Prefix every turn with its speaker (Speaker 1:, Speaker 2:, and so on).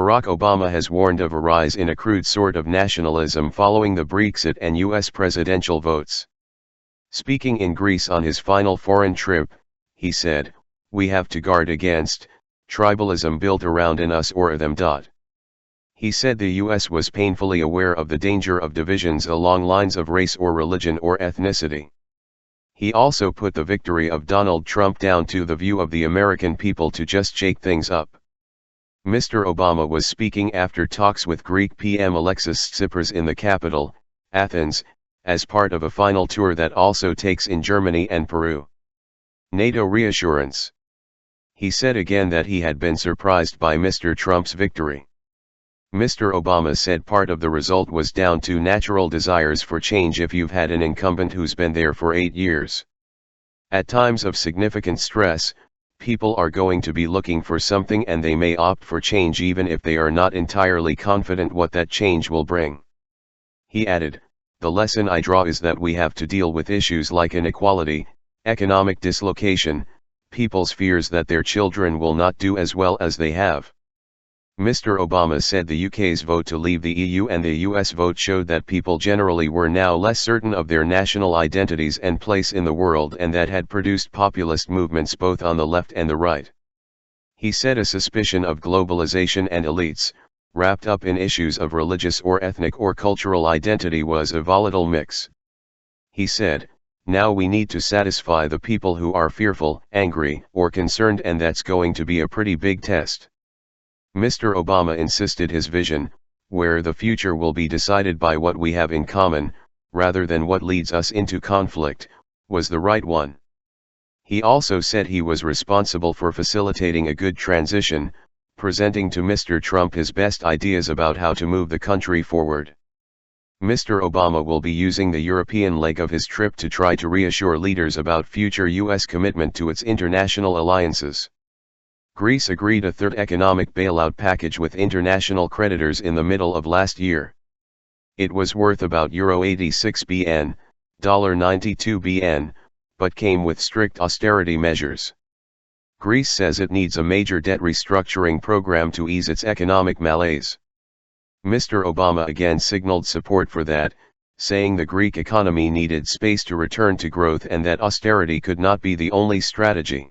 Speaker 1: Barack Obama has warned of a rise in a crude sort of nationalism following the Brexit and US presidential votes. Speaking in Greece on his final foreign trip, he said, "We have to guard against tribalism built around in us or them." He said the US was painfully aware of the danger of divisions along lines of race or religion or ethnicity. He also put the victory of Donald Trump down to the view of the American people to just shake things up. Mr. Obama was speaking after talks with Greek PM Alexis Tsipras in the capital, Athens, as part of a final tour that also takes in Germany and Peru. NATO reassurance. He said again that he had been surprised by Mr. Trump's victory. Mr. Obama said part of the result was down to natural desires for change if you've had an incumbent who's been there for 8 years. At times of significant stress, people are going to be looking for something and they may opt for change even if they are not entirely confident what that change will bring. He added, "The lesson I draw is that we have to deal with issues like inequality, economic dislocation, people's fears that their children will not do as well as they have." Mr. Obama said the UK's vote to leave the EU and the US vote showed that people generally were now less certain of their national identities and place in the world, and that had produced populist movements both on the left and the right. He said a suspicion of globalization and elites, wrapped up in issues of religious or ethnic or cultural identity, was a volatile mix. He said, "Now we need to satisfy the people who are fearful, angry, or concerned, and that's going to be a pretty big test." Mr. Obama insisted his vision, where the future will be decided by what we have in common, rather than what leads us into conflict, was the right one. He also said he was responsible for facilitating a good transition, presenting to Mr. Trump his best ideas about how to move the country forward. Mr. Obama will be using the European leg of his trip to try to reassure leaders about future US commitment to its international alliances. Greece agreed a third economic bailout package with international creditors in the middle of last year. It was worth about €86 billion, $92 billion, but came with strict austerity measures. Greece says it needs a major debt restructuring program to ease its economic malaise. Mr. Obama again signaled support for that, saying the Greek economy needed space to return to growth and that austerity could not be the only strategy.